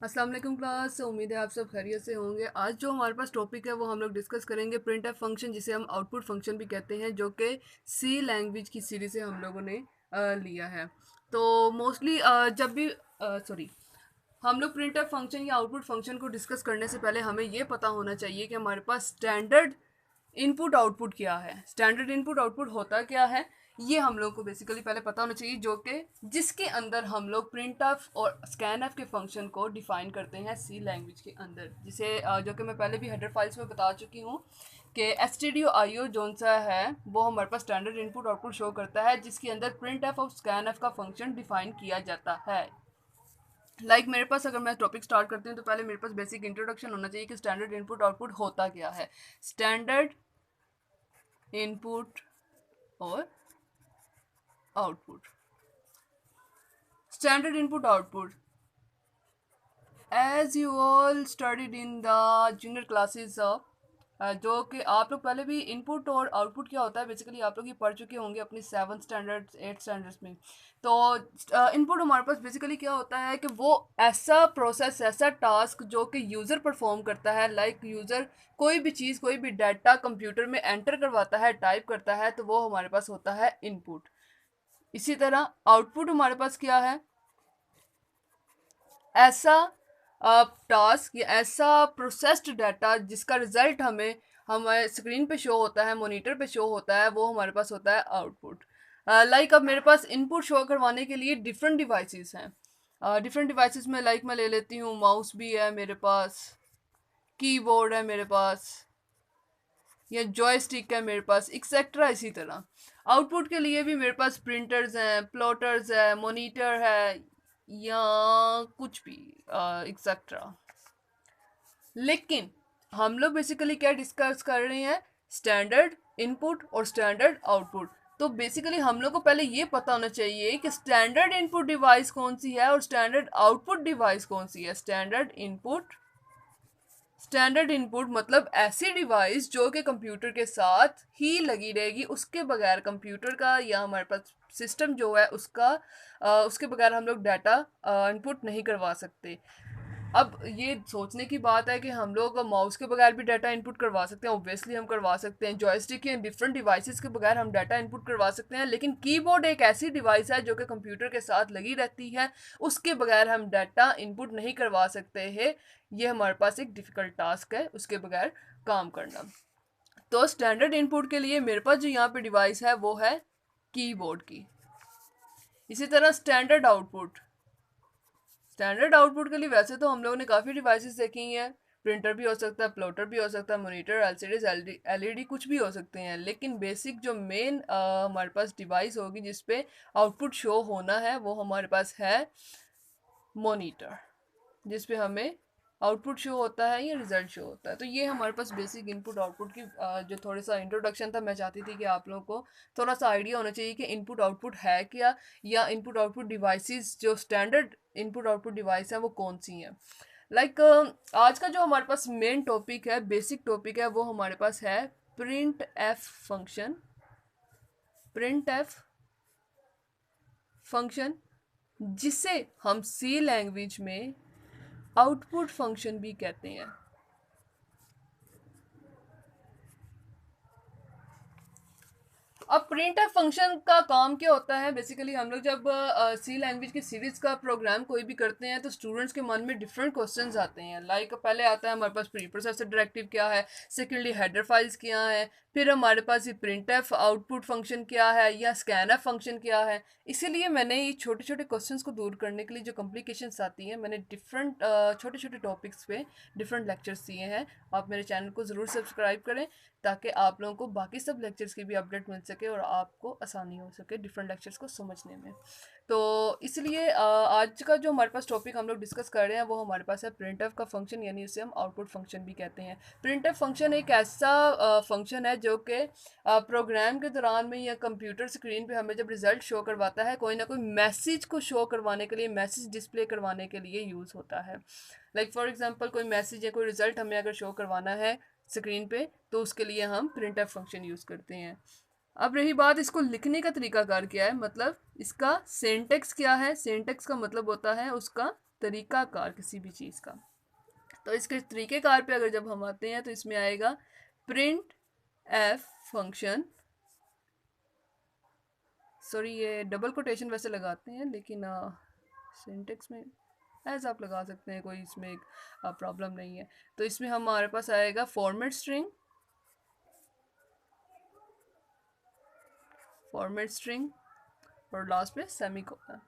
अस्सलाम वालेकुम क्लास। उम्मीद है आप सब खैरियत से होंगे। आज जो हमारे पास टॉपिक है वो हम लोग डिस्कस करेंगे प्रिंट एफ फंक्शन, जिसे हम आउटपुट फंक्शन भी कहते हैं, जो कि सी लैंग्वेज की सीरीज से हम लोगों ने लिया है। तो मोस्टली जब भी सॉरी हम लोग प्रिंट एफ फंक्शन या आउटपुट फंक्शन को डिस्कस करने से पहले हमें ये पता होना चाहिए कि हमारे पास स्टैंडर्ड इनपुट आउटपुट क्या है। स्टैंडर्ड इनपुट आउटपुट होता क्या है, ये हम लोग को बेसिकली पहले पता होना चाहिए, जो कि जिसके अंदर हम लोग प्रिंट एफ और स्कैन एफ के फंक्शन को डिफाइन करते हैं सी लैंग्वेज के अंदर, जिसे जो कि मैं पहले भी हेडर फाइल्स में बता चुकी हूँ कि एस टी डी ओ आई ओ जोन सा है वो हमारे पास स्टैंडर्ड इनपुट आउटपुट शो करता है, जिसके अंदर प्रिंट एफ और स्कैन एफ का फंक्शन डिफाइन किया जाता है। मेरे पास, अगर मैं टॉपिक स्टार्ट करती हूँ तो पहले मेरे पास बेसिक इंट्रोडक्शन होना चाहिए कि स्टैंडर्ड इनपुट आउटपुट होता क्या है। स्टैंडर्ड इनपुट और output, standard input output as you all studied in the junior classes, जो कि आप लोग पहले भी इनपुट और आउटपुट क्या होता है बेसिकली आप लोग ये पढ़ चुके होंगे अपनी 7th स्टैंडर्ड 8th स्टैंडर्ड्स में। तो इनपुट हमारे पास बेसिकली क्या होता है कि वो ऐसा प्रोसेस, ऐसा टास्क जो कि यूज़र परफॉर्म करता है। यूज़र कोई भी चीज़, कोई भी डाटा कंप्यूटर में एंटर करवाता है, टाइप करता है, तो वो हमारे पास होता है इनपुट। इसी तरह आउटपुट हमारे पास क्या है, ऐसा टास्क या ऐसा प्रोसेस्ड डाटा जिसका रिजल्ट हमें हमारे स्क्रीन पे शो होता है, मॉनिटर पे शो होता है, वो हमारे पास होता है आउटपुट। अब मेरे पास इनपुट शो करवाने के लिए डिफरेंट डिवाइसेस हैं। डिफरेंट डिवाइसेस में मैं ले लेती हूँ, माउस भी है मेरे पास, कीबोर्ड है मेरे पास, या जॉयस्टिक है मेरे पास, एक्सेट्रा। इसी तरह आउटपुट के लिए भी मेरे पास प्रिंटर्स हैं, प्लॉटर्स है, मॉनिटर है, या कुछ भी एक्सेट्रा। लेकिन हम लोग बेसिकली क्या डिस्कस कर रहे हैं, स्टैंडर्ड इनपुट और स्टैंडर्ड आउटपुट। तो बेसिकली हम लोग को पहले ये पता होना चाहिए कि स्टैंडर्ड इनपुट डिवाइस कौन सी है और स्टैंडर्ड आउटपुट डिवाइस कौन सी है। स्टैंडर्ड इनपुट मतलब ऐसी डिवाइस जो कि कंप्यूटर के साथ ही लगी रहेगी, उसके बगैर कंप्यूटर का या हमारे पास सिस्टम जो है उसका उसके बगैर हम लोग डाटा इनपुट नहीं करवा सकते। अब ये सोचने की बात है कि हम लोग माउस के बगैर भी डाटा इनपुट करवा सकते हैं। ऑब्वियसली हम करवा सकते हैं, जॉयस्टिक या डिफरेंट डिवाइसेस के बगैर हम डाटा इनपुट करवा सकते हैं, लेकिन कीबोर्ड एक ऐसी डिवाइस है जो कि कंप्यूटर के साथ लगी रहती है, उसके बगैर हम डाटा इनपुट नहीं करवा सकते हैं। ये हमारे पास एक डिफ़िकल्ट टास्क है उसके बगैर काम करना। तो स्टैंडर्ड इनपुट के लिए मेरे पास जो यहाँ पे डिवाइस है वो है कीबोर्ड की। इसी तरह स्टैंडर्ड आउटपुट के लिए वैसे तो हम लोगों ने काफ़ी डिवाइसेस देखी हैं। प्रिंटर भी हो सकता है, प्लॉटर भी हो सकता है, मॉनिटर, एलसीडीज, एलईडी कुछ भी हो सकते हैं, लेकिन बेसिक जो मेन हमारे पास डिवाइस होगी जिसपे आउटपुट शो होना है वो हमारे पास है मॉनिटर, जिसपे हमें आउटपुट शो होता है या रिजल्ट शो होता है। तो ये हमारे पास बेसिक इनपुट आउटपुट की जो थोड़ा सा इंट्रोडक्शन था। मैं चाहती थी कि आप लोगों को थोड़ा सा आइडिया होना चाहिए कि इनपुट आउटपुट है क्या, या इनपुट आउटपुट डिवाइसेस जो स्टैंडर्ड इनपुट आउटपुट डिवाइस हैं वो कौन सी हैं। आज का जो हमारे पास मेन टॉपिक है, बेसिक टॉपिक है, वो हमारे पास है print F function. Print F function जिसे हम सी लैंग्वेज में आउटपुट फंक्शन भी कहते हैं। अब प्रिंट एफ फंक्शन का काम क्या होता है, बेसिकली हम लोग जब सी लैंग्वेज की सीरीज का प्रोग्राम कोई भी करते हैं तो स्टूडेंट्स के मन में डिफरेंट क्वेश्चंस आते हैं। पहले आता है हमारे पास प्री प्रोसेसर डायरेक्टिव क्या है, सेकेंडली हेडर फाइल्स क्या है, फिर हमारे पास ये प्रिंट एफ आउटपुट फंक्शन क्या है या स्कैन एफ फंक्शन क्या है। इसीलिए मैंने ये छोटे छोटे क्वेश्चंस को दूर करने के लिए जो कॉम्प्लिकेशंस आती हैं, मैंने डिफरेंट छोटे छोटे टॉपिक्स पे डिफरेंट लेक्चर्स दिए हैं। आप मेरे चैनल को ज़रूर सब्सक्राइब करें ताकि आप लोगों को बाकी सब लेक्चर्स की भी अपडेट मिल सके और आपको आसानी हो सके डिफरेंट लेक्चर्स को समझने में। तो इसलिए आज का जो हमारे पास टॉपिक हम लोग डिस्कस कर रहे हैं वो हमारे पास है प्रिंट एफ का फंक्शन, यानी इसे हम आउटपुट फंक्शन भी कहते हैं। प्रिंट एफ फंक्शन एक ऐसा फंक्शन है जो कि प्रोग्राम के दौरान में या कंप्यूटर स्क्रीन पे हमें जब रिजल्ट शो करवाता है, कोई ना कोई मैसेज को शो करवाने के लिए, मैसेज डिस्प्ले करवाने के लिए यूज़ होता है। फॉर एग्जांपल कोई मैसेज या कोई रिजल्ट हमें अगर शो करवाना है स्क्रीन पे, तो उसके लिए हम प्रिंट एफ फंक्शन यूज़ करते हैं। अब रही बात इसको लिखने का तरीकाकार क्या है, मतलब इसका सिंटेक्स क्या है। सिंटेक्स का मतलब होता है उसका तरीकाकार किसी भी चीज़ का। तो इसके तरीक़ेकार पे अगर जब हम आते हैं तो इसमें आएगा प्रिंट एफ फंक्शन, सॉरी ये डबल कोटेशन वैसे लगाते हैं लेकिन सिंटेक्स में एज आप लगा सकते हैं, कोई इसमें एक प्रॉब्लम नहीं है। तो इसमें हमारे पास आएगा फॉर्मेट स्ट्रिंग, फॉर्मेट स्ट्रिंग और लास्ट में सेमीकोलन।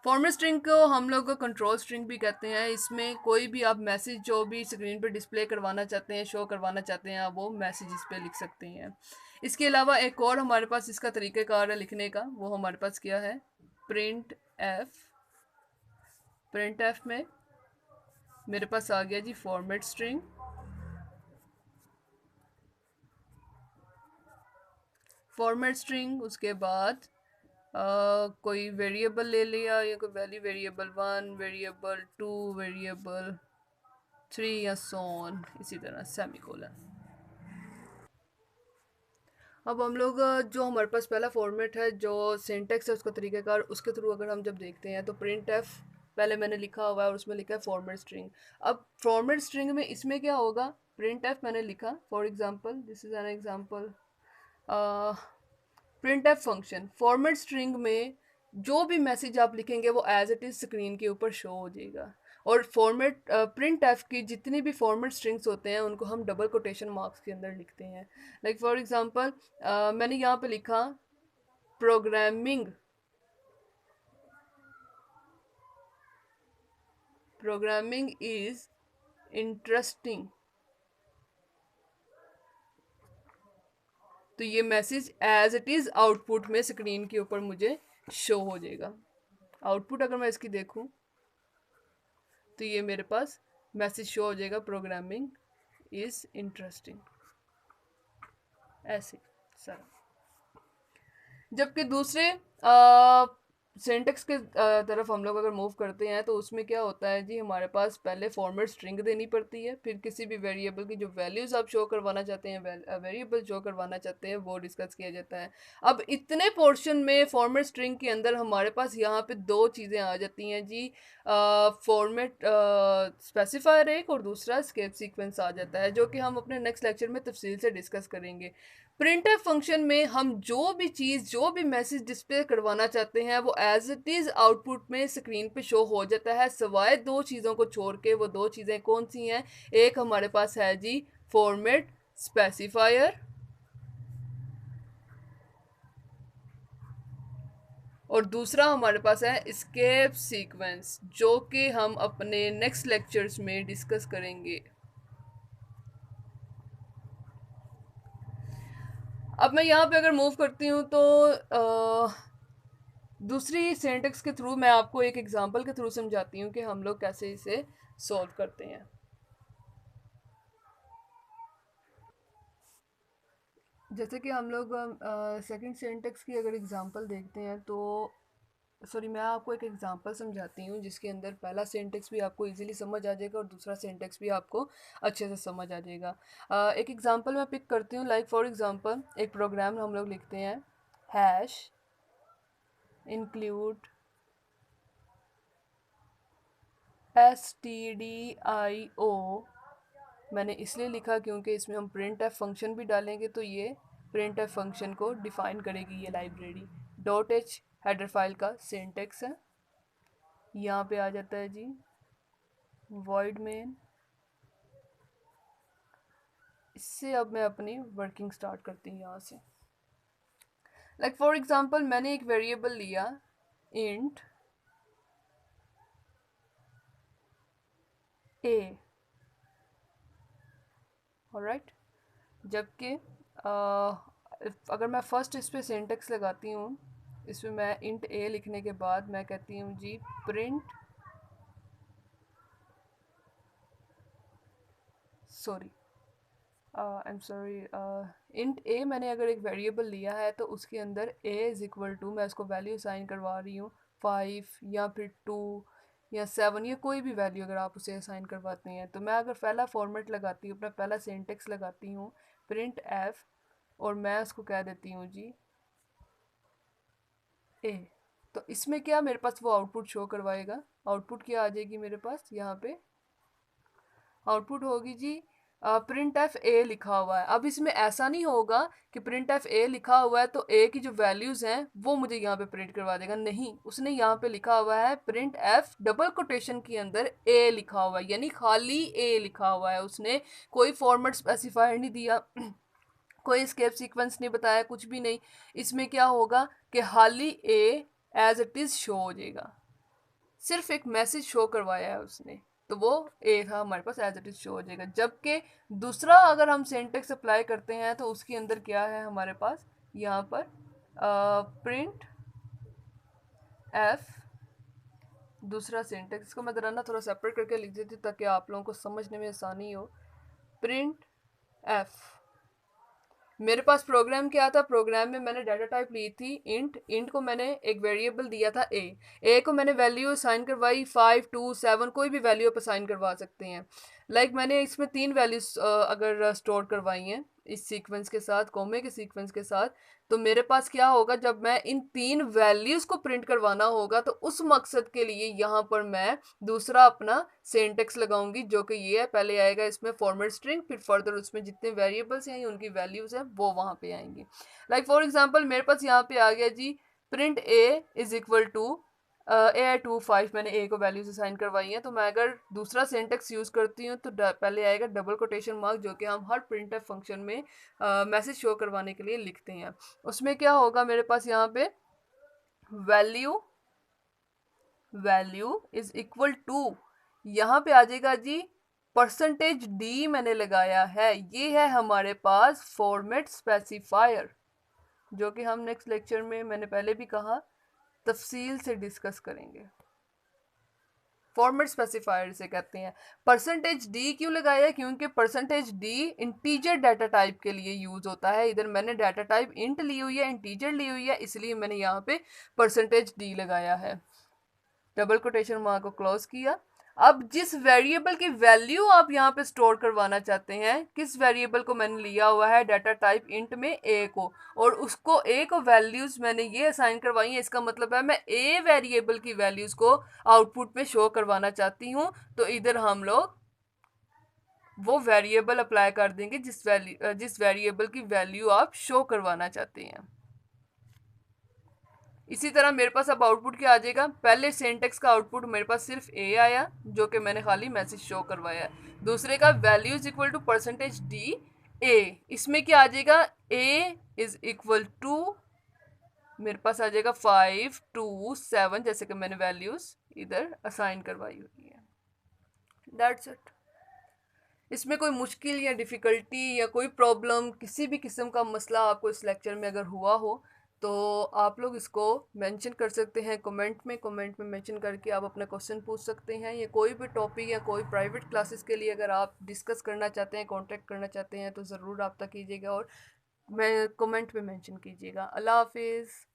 फॉर्मेट स्ट्रिंग को हम लोग कंट्रोल स्ट्रिंग भी कहते हैं। इसमें कोई भी आप मैसेज जो भी स्क्रीन पर डिस्प्ले करवाना चाहते हैं, शो करवाना चाहते हैं, आप वो मैसेज इस पर लिख सकते हैं। इसके अलावा एक और हमारे पास इसका तरीक़ाकार है लिखने का, वो हमारे पास क्या है, प्रिंट एफ। प्रिंट एफ में मेरे पास आ गया जी फॉर्मेट स्ट्रिंग, फॉर्मेट स्ट्रिंग, उसके बाद कोई वेरिएबल ले लिया या कोई वैल्यू, वेरिएबल 1, वेरिएबल 2, वेरिएबल 3 या सो ऑन, इसी तरह सेमीकोलन। अब हम लोग जो हमारे पास पहला फॉर्मेट है, जो सिंटेक्स है उसका तरीक़ाकार, उसके थ्रू अगर हम जब देखते हैं तो प्रिंट एफ पहले मैंने लिखा हुआ है और उसमें लिखा है फॉर्मेट स्ट्रिंग। अब फॉर्मेट स्ट्रिंग में इसमें क्या होगा, प्रिंट एफ मैंने लिखा, for example this is an example, print F function format string में जो भी मैसेज आप लिखेंगे वो एज इट इज़ स्क्रीन के ऊपर शो हो जाएगा। और फॉर्मेट प्रिंट एफ की जितनी भी फॉर्मेट स्ट्रिंग्स होते हैं उनको हम डबल कोटेशन मार्क्स के अंदर लिखते हैं। लाइक फॉर एग्जांपल मैंने यहाँ पे लिखा प्रोग्रामिंग, प्रोग्रामिंग इज इंटरेस्टिंग, तो ये message as it is output में स्क्रीन के ऊपर मुझे शो हो जाएगा। आउटपुट अगर मैं इसकी देखूं तो ये मेरे पास मैसेज शो हो जाएगा प्रोग्रामिंग इज़ इंटरेस्टिंग, ऐसे सर। जबकि दूसरे सिंटेक्स के तरफ हम लोग अगर मूव करते हैं तो उसमें क्या होता है जी, हमारे पास पहले फॉर्मेट स्ट्रिंग देनी पड़ती है, फिर किसी भी वेरिएबल की जो वैल्यूज़ आप शो करवाना चाहते हैं, वेरिएबल शो करवाना चाहते हैं, वो डिस्कस किया जाता है। अब इतने पोर्शन में फॉर्मेट स्ट्रिंग के अंदर हमारे पास यहाँ पे दो चीज़ें आ जाती हैं जी, फॉर्मेट स्पेसिफायर एक और दूसरा स्केप सीक्वेंस आ जाता है, जो कि हम अपने नेक्स्ट लेक्चर में तफसील से डिस्कस करेंगे। प्रिंटफ फंक्शन में हम जो भी चीज़, जो भी मैसेज डिस्प्ले करवाना चाहते हैं वो एज इट इज़ आउटपुट में स्क्रीन पे शो हो जाता है, सिवाय दो चीज़ों को छोड़ के। वो दो चीज़ें कौन सी हैं, एक हमारे पास है जी फॉर्मेट स्पेसिफायर, और दूसरा हमारे पास है एस्केप सीक्वेंस, जो कि हम अपने नेक्स्ट लेक्चर्स में डिस्कस करेंगे। अब मैं यहाँ पे अगर मूव करती हूँ तो दूसरी सिंटेक्स के थ्रू मैं आपको एक एग्जांपल के थ्रू समझाती हूँ कि हम लोग कैसे इसे सॉल्व करते हैं। जैसे कि हम लोग सेकंड सिंटेक्स की अगर एग्जांपल देखते हैं तो, सॉरी मैं आपको एक एग्जांपल समझाती हूँ जिसके अंदर पहला सिंटेक्स भी आपको इजीली समझ आ जाएगा और दूसरा सिंटेक्स भी आपको अच्छे से समझ आ जाएगा। एक एग्जांपल मैं पिक करती हूँ, लाइक फॉर एग्जांपल एक प्रोग्राम हम लोग लिखते हैं, हैश इंक्लूड stdio, मैंने इसलिए लिखा क्योंकि इसमें हम प्रिंट एफ फंक्शन भी डालेंगे, तो ये प्रिंट एफ फंक्शन को डिफाइन करेगी ये library. Dot H header file का सिंटेक्स है, यहाँ पे आ जाता है जी वॉइड मेन। इससे अब मैं अपनी वर्किंग स्टार्ट करती हूँ यहाँ से। लाइक फॉर एग्जांपल मैंने एक वेरिएबल लिया इंट ए, ऑलराइट, जबकि अगर मैं फर्स्ट इस पर सिंटेक्स लगाती हूँ, इसमें मैं इंट ए लिखने के बाद मैं कहती हूँ जी print, sorry I am sorry, int a मैंने अगर एक वेरिएबल लिया है तो उसके अंदर ए इज़ इक्वल टू, मैं उसको वैल्यू असाइन करवा रही हूँ 5 या फिर 2 या 7 या कोई भी वैल्यू अगर आप उसे असाइन करवाते हैं। तो मैं अगर पहला फॉर्मेट लगाती हूँ, अपना पहला सिंटेक्स लगाती हूँ प्रिंट एफ, और मैं उसको कह देती हूँ जी ए, तो इसमें क्या मेरे पास वो आउटपुट शो करवाएगा आउटपुट क्या आ जाएगी मेरे पास यहाँ पे, आउटपुट होगी जी प्रिंट एफ ए लिखा हुआ है। अब इसमें ऐसा नहीं होगा कि प्रिंट एफ ए लिखा हुआ है तो ए की जो वैल्यूज हैं वो मुझे यहाँ पे प्रिंट करवा देगा, नहीं, उसने यहाँ पे लिखा हुआ है प्रिंट एफ डबल कोटेशन के अंदर ए लिखा हुआ है, यानी खाली ए लिखा हुआ है, उसने कोई फॉर्मेट स्पेसिफायर नहीं दिया, कोई स्केप सीक्वेंस नहीं बताया, कुछ भी नहीं। इसमें क्या होगा कि खाली ए एज इट इज शो हो जाएगा, सिर्फ एक मैसेज शो करवाया है उसने, तो वो ए था हमारे पास एज इट इज शो हो जाएगा। जबकि दूसरा अगर हम सिंटेक्स अप्लाई करते हैं तो उसके अंदर क्या है हमारे पास यहाँ पर प्रिंट एफ, दूसरा सिंटेक्स, इसको मैं जरा ना थोड़ा सेपरेट करके लिख देती हूँ ताकि आप लोगों को समझने में आसानी हो। प्रिंट एफ, मेरे पास प्रोग्राम क्या था, प्रोग्राम में मैंने डाटा टाइप ली थी इंट, इंट को मैंने एक वेरिएबल दिया था ए को मैंने वैल्यू असाइन करवाई 5 2 7, कोई भी वैल्यू आप असाइन करवा सकते हैं। मैंने इसमें 3 वैल्यूज अगर स्टोर करवाई हैं इस सीक्वेंस के साथ, कोमे के सीक्वेंस के साथ, तो मेरे पास क्या होगा, जब मैं इन 3 वैल्यूज को प्रिंट करवाना होगा तो उस मकसद के लिए यहाँ पर मैं दूसरा अपना सिंटेक्स लगाऊंगी, जो कि ये है, पहले आएगा इसमें फॉर्मेट स्ट्रिंग, फिर फर्दर उसमें जितने वेरिएबल्स हैं उनकी वैल्यूज हैं वो वहाँ पे आएंगी। फॉर एग्जांपल मेरे पास यहाँ पे आ गया जी print a is equal to a 2 5, मैंने ए को वैल्यूज असाइन करवाई हैं, तो मैं अगर दूसरा सिंटेक्स यूज करती हूँ तो पहले आएगा डबल कोटेशन मार्क, जो कि हम हर प्रिंट फंक्शन में मैसेज शो करवाने के लिए लिखते हैं। उसमें क्या होगा मेरे पास यहाँ पे value, value is equal to, यहाँ पे आ जाएगा जी परसेंटेज डी मैंने लगाया है, ये है हमारे पास फॉर्मेट स्पेसिफायर, जो कि हम नेक्स्ट लेक्चर में, मैंने पहले भी कहा, तफसील से डिस्कस करेंगे। फॉर्मेट स्पेसिफायर से कहते हैं। परसेंटेज डी क्यों लगाया है, क्योंकि percentage D integer data type के लिए यूज होता है, इधर मैंने डाटा टाइप इंट ली हुई है, इंटीजर ली हुई है, इसलिए मैंने यहाँ पे परसेंटेज डी लगाया है, डबल कोटेशन मार्क को क्लोज किया। अब जिस वेरिएबल की वैल्यू आप यहाँ पे स्टोर करवाना चाहते हैं, किस वेरिएबल को मैंने लिया हुआ है डाटा टाइप इंट में ए को, और उसको ए को वैल्यूज मैंने ये असाइन करवाई है, इसका मतलब है मैं ए वेरिएबल की वैल्यूज को आउटपुट में शो करवाना चाहती हूँ, तो इधर हम लोग वो वेरिएबल अप्लाई कर देंगे जिस वेरिएबल की वैल्यू आप शो करवाना चाहते हैं। इसी तरह मेरे पास अब आउटपुट क्या आ जाएगा, पहले सिंटेक्स का आउटपुट मेरे पास सिर्फ ए आया, जो कि मैंने खाली मैसेज शो करवाया है। दूसरे का value is equal to percentage D A, इसमें क्या आ जाएगा, ए इज इक्वल टू मेरे पास आ जाएगा 5 2 7, जैसे कि मैंने वैल्यूज इधर असाइन करवाई हुई है। That's it. इसमें कोई मुश्किल या डिफ़िकल्टी या कोई प्रॉब्लम, किसी भी किस्म का मसला आपको इस लेक्चर में अगर हुआ हो तो आप लोग इसको मेंशन कर सकते हैं कमेंट में मेंशन करके आप अपना क्वेश्चन पूछ सकते हैं, या कोई भी टॉपिक या कोई प्राइवेट क्लासेस के लिए अगर आप डिस्कस करना चाहते हैं, कांटेक्ट करना चाहते हैं, तो ज़रूर रब्ता कीजिएगा और मैं कमेंट में मेंशन कीजिएगा। अल्लाह हाफिज़।